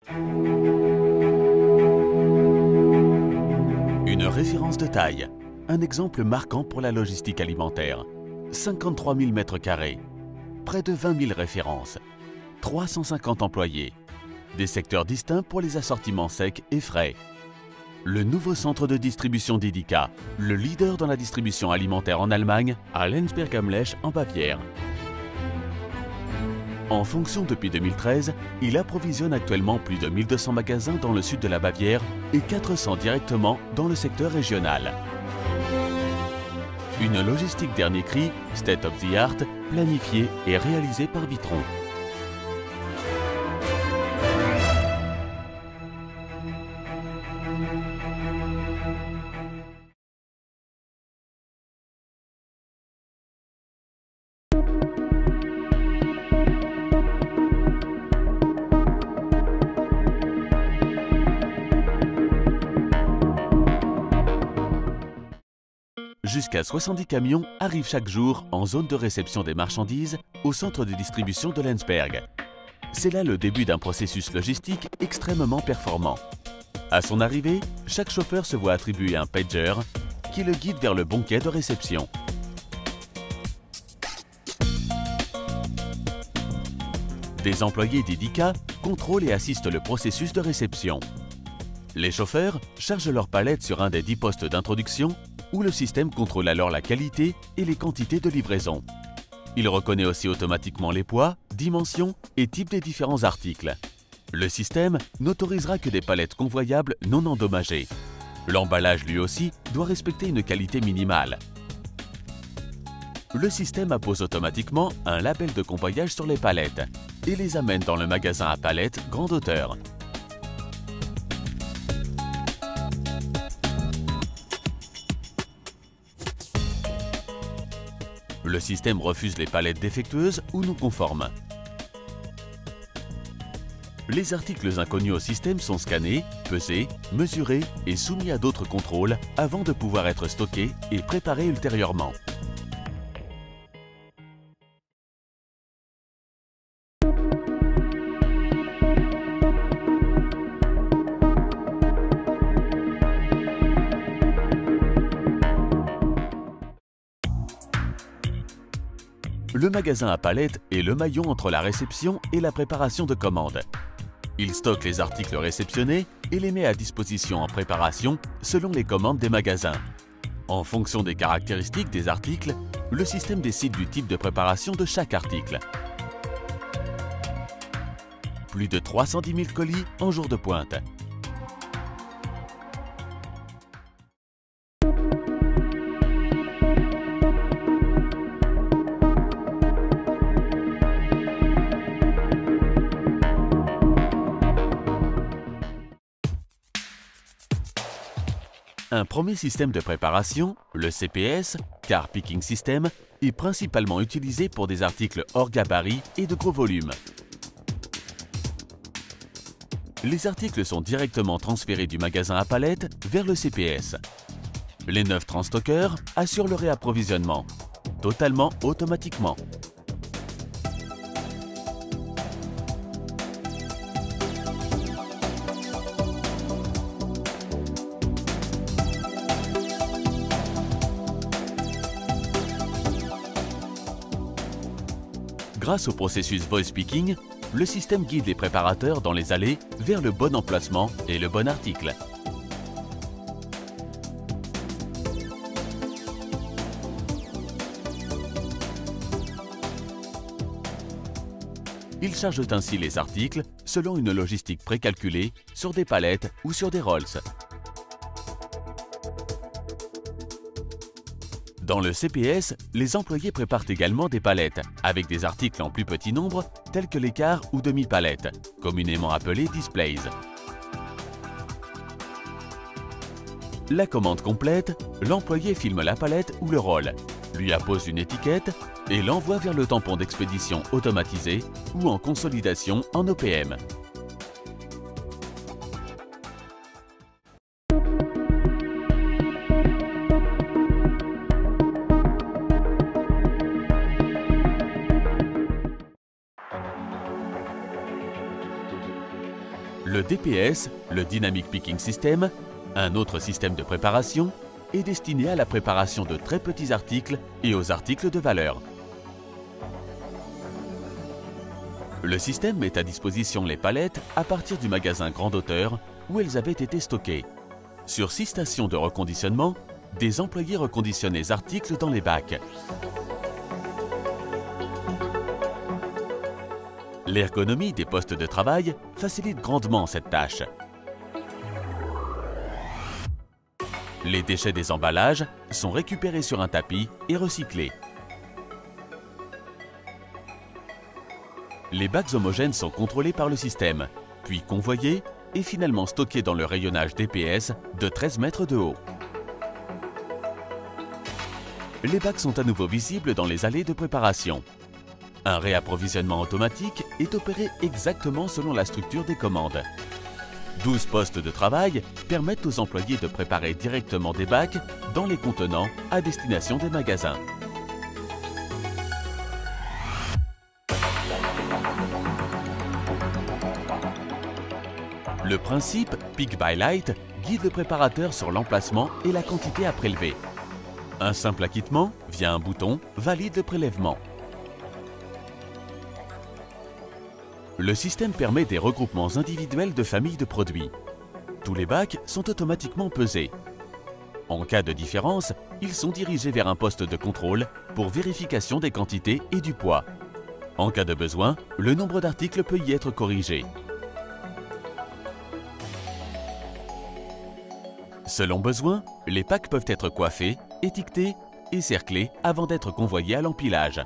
Une référence de taille, un exemple marquant pour la logistique alimentaire. 53 000 m², près de 20 000 références, 350 employés, des secteurs distincts pour les assortiments secs et frais. Le nouveau centre de distribution d'Edeka, le leader dans la distribution alimentaire en Allemagne, à Lenzberg am Lech en Bavière. En fonction depuis 2013, il approvisionne actuellement plus de 1200 magasins dans le sud de la Bavière et 400 directement dans le secteur régional. Une logistique dernier cri, state of the art, planifiée et réalisée par Witron. Jusqu'à 70 camions arrivent chaque jour en zone de réception des marchandises au centre de distribution de Lenzberg. C'est là le début d'un processus logistique extrêmement performant. À son arrivée, chaque chauffeur se voit attribuer un pager qui le guide vers le bon quai de réception. Des employés d'Edeka contrôlent et assistent le processus de réception. Les chauffeurs chargent leurs palettes sur un des 10 postes d'introduction où le système contrôle alors la qualité et les quantités de livraison. Il reconnaît aussi automatiquement les poids, dimensions et types des différents articles. Le système n'autorisera que des palettes convoyables non endommagées. L'emballage lui aussi doit respecter une qualité minimale. Le système appose automatiquement un label de convoyage sur les palettes et les amène dans le magasin à palettes grande hauteur. Le système refuse les palettes défectueuses ou non conformes. Les articles inconnus au système sont scannés, pesés, mesurés et soumis à d'autres contrôles avant de pouvoir être stockés et préparés ultérieurement. Le magasin à palettes est le maillon entre la réception et la préparation de commandes. Il stocke les articles réceptionnés et les met à disposition en préparation selon les commandes des magasins. En fonction des caractéristiques des articles, le système décide du type de préparation de chaque article. Plus de 310 000 colis en jour de pointe. Un premier système de préparation, le CPS, Car Picking System, est principalement utilisé pour des articles hors gabarit et de gros volume. Les articles sont directement transférés du magasin à palettes vers le CPS. Les 9 transstockeurs assurent le réapprovisionnement, totalement automatiquement. Grâce au processus Voice Picking, le système guide les préparateurs dans les allées vers le bon emplacement et le bon article. Ils chargent ainsi les articles selon une logistique précalculée sur des palettes ou sur des rolls. Dans le CPS, les employés préparent également des palettes, avec des articles en plus petit nombre, tels que les quarts ou demi-palettes, communément appelés displays. La commande complète, l'employé filme la palette ou le roll, lui appose une étiquette et l'envoie vers le tampon d'expédition automatisé ou en consolidation en OPM. Le DPS, le Dynamic Picking System, un autre système de préparation, est destiné à la préparation de très petits articles et aux articles de valeur. Le système met à disposition les palettes à partir du magasin grande hauteur où elles avaient été stockées. Sur 6 stations de reconditionnement, des employés reconditionnent les articles dans les bacs. L'ergonomie des postes de travail facilite grandement cette tâche. Les déchets des emballages sont récupérés sur un tapis et recyclés. Les bacs homogènes sont contrôlés par le système, puis convoyés et finalement stockés dans le rayonnage DPS de 13 mètres de haut. Les bacs sont à nouveau visibles dans les allées de préparation. Un réapprovisionnement automatique est opéré exactement selon la structure des commandes. 12 postes de travail permettent aux employés de préparer directement des bacs dans les contenants à destination des magasins. Le principe Pick by Light guide le préparateur sur l'emplacement et la quantité à prélever. Un simple acquittement, via un bouton, valide le prélèvement. Le système permet des regroupements individuels de familles de produits. Tous les bacs sont automatiquement pesés. En cas de différence, ils sont dirigés vers un poste de contrôle pour vérification des quantités et du poids. En cas de besoin, le nombre d'articles peut y être corrigé. Selon besoin, les packs peuvent être coiffés, étiquetés et cerclés avant d'être convoyés à l'empilage.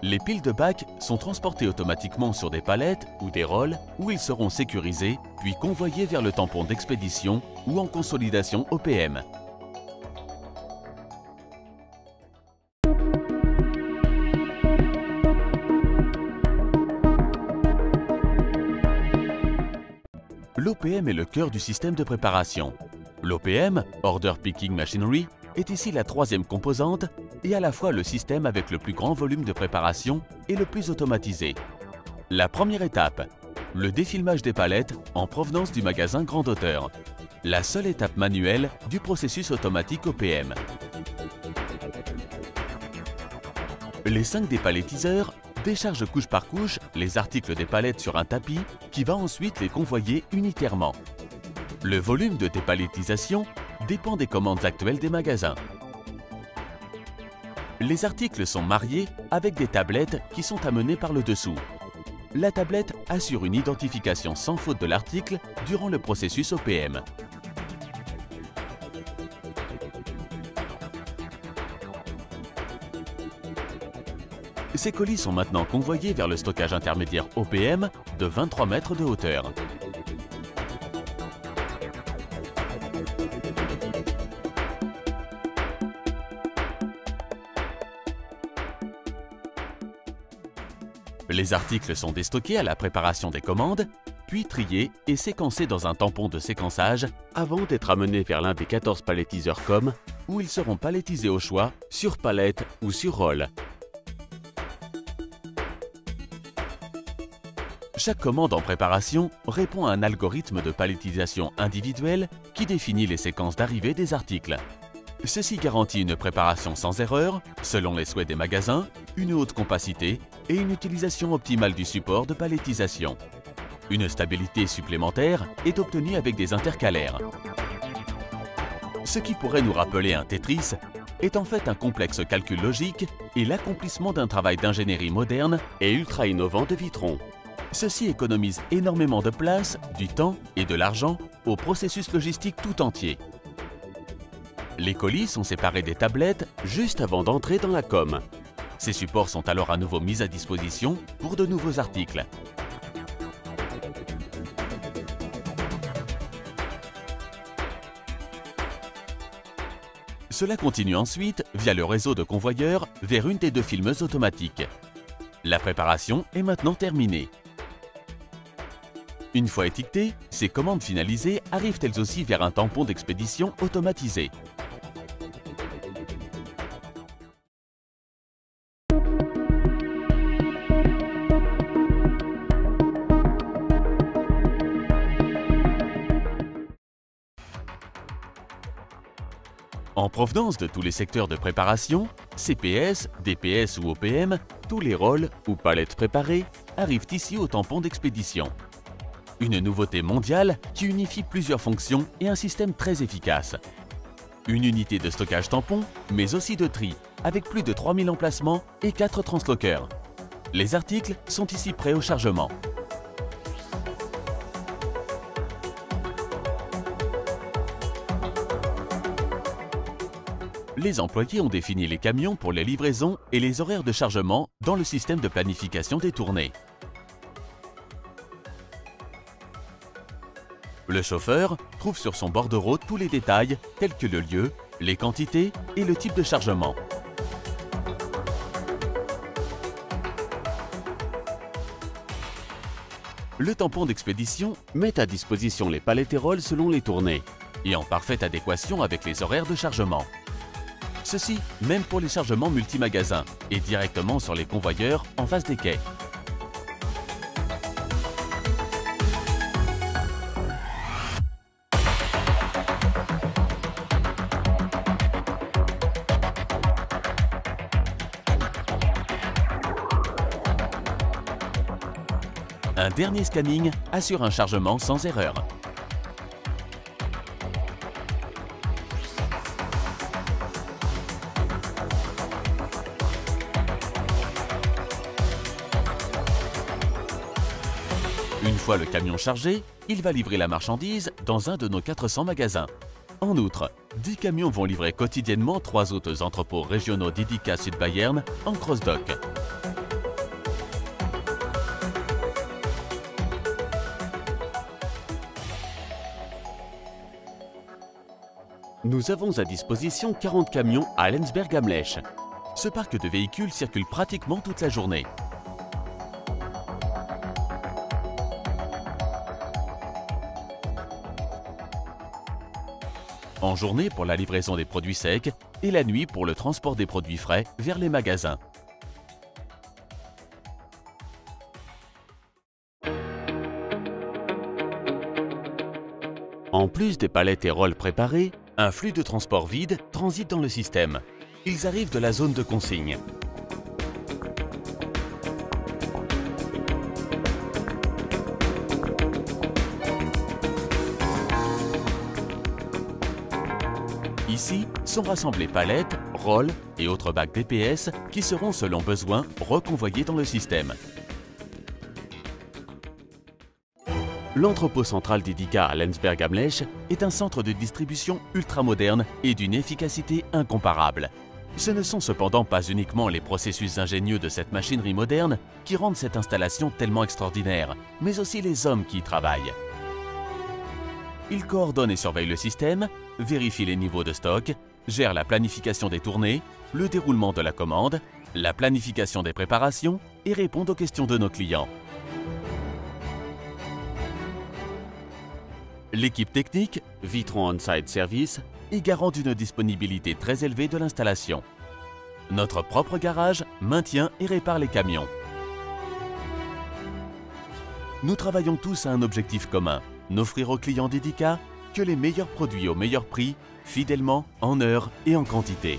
Les piles de bacs sont transportées automatiquement sur des palettes ou des rôles où ils seront sécurisés puis convoyés vers le tampon d'expédition ou en consolidation OPM. L'OPM est le cœur du système de préparation. L'OPM, Order Picking Machinery, est ici la troisième composante et à la fois le système avec le plus grand volume de préparation et le plus automatisé. La première étape, le défilmage des palettes en provenance du magasin grande hauteur. La seule étape manuelle du processus automatique OPM. Les 5 dépalettiseurs déchargent couche par couche les articles des palettes sur un tapis qui va ensuite les convoyer unitairement. Le volume de dépalettisation dépend des commandes actuelles des magasins. Les articles sont mariés avec des tablettes qui sont amenées par le dessous. La tablette assure une identification sans faute de l'article durant le processus OPM. Ces colis sont maintenant convoyés vers le stockage intermédiaire OPM de 23 mètres de hauteur. Les articles sont déstockés à la préparation des commandes, puis triés et séquencés dans un tampon de séquençage avant d'être amenés vers l'un des 14 palettiseurs COM où ils seront palettisés au choix sur palette ou sur rôle. Chaque commande en préparation répond à un algorithme de palettisation individuel qui définit les séquences d'arrivée des articles. Ceci garantit une préparation sans erreur, selon les souhaits des magasins, une haute compacité et une utilisation optimale du support de palettisation. Une stabilité supplémentaire est obtenue avec des intercalaires. Ce qui pourrait nous rappeler un Tetris est en fait un complexe calcul logique et l'accomplissement d'un travail d'ingénierie moderne et ultra innovant de Witron. Ceci économise énormément de place, du temps et de l'argent au processus logistique tout entier. Les colis sont séparés des tablettes juste avant d'entrer dans la com. Ces supports sont alors à nouveau mis à disposition pour de nouveaux articles. Cela continue ensuite via le réseau de convoyeurs vers une des 2 filmeuses automatiques. La préparation est maintenant terminée. Une fois étiquetées, ces commandes finalisées arrivent elles aussi vers un tampon d'expédition automatisé. En provenance de tous les secteurs de préparation, CPS, DPS ou OPM, tous les rôles ou palettes préparées arrivent ici au tampon d'expédition. Une nouveauté mondiale qui unifie plusieurs fonctions et un système très efficace. Une unité de stockage tampon, mais aussi de tri, avec plus de 3000 emplacements et 4 translockers. Les articles sont ici prêts au chargement. Les employés ont défini les camions pour les livraisons et les horaires de chargement dans le système de planification des tournées. Le chauffeur trouve sur son bordereau tous les détails tels que le lieu, les quantités et le type de chargement. Le tampon d'expédition met à disposition les palettes et rôles selon les tournées et en parfaite adéquation avec les horaires de chargement. Ceci même pour les chargements multi-magasins et directement sur les convoyeurs en face des quais. Un dernier scanning assure un chargement sans erreur. Une fois le camion chargé, il va livrer la marchandise dans un de nos 400 magasins. En outre, 10 camions vont livrer quotidiennement 3 autres entrepôts régionaux d'Idika Sud-Bayern en cross-dock. Nous avons à disposition 40 camions à Lenzberg am Lech. Ce parc de véhicules circule pratiquement toute la journée. En journée pour la livraison des produits secs et la nuit pour le transport des produits frais vers les magasins. En plus des palettes et rôles préparés, un flux de transport vide transite dans le système. Ils arrivent de la zone de consigne. Ici sont rassemblés palettes, rôles et autres bacs DPS qui seront selon besoin reconvoyés dans le système. L'entrepôt central d'Idika à Lenzberg am Lech est un centre de distribution ultramoderne et d'une efficacité incomparable. Ce ne sont cependant pas uniquement les processus ingénieux de cette machinerie moderne qui rendent cette installation tellement extraordinaire, mais aussi les hommes qui y travaillent. Ils coordonnent et surveillent le système, vérifient les niveaux de stock, gèrent la planification des tournées, le déroulement de la commande, la planification des préparations et répondent aux questions de nos clients. L'équipe technique, Vitron On-Site Service, est garant d'une disponibilité très élevée de l'installation. Notre propre garage maintient et répare les camions. Nous travaillons tous à un objectif commun, n'offrir aux clients d'Idika que les meilleurs produits au meilleur prix, fidèlement, en heures et en quantité.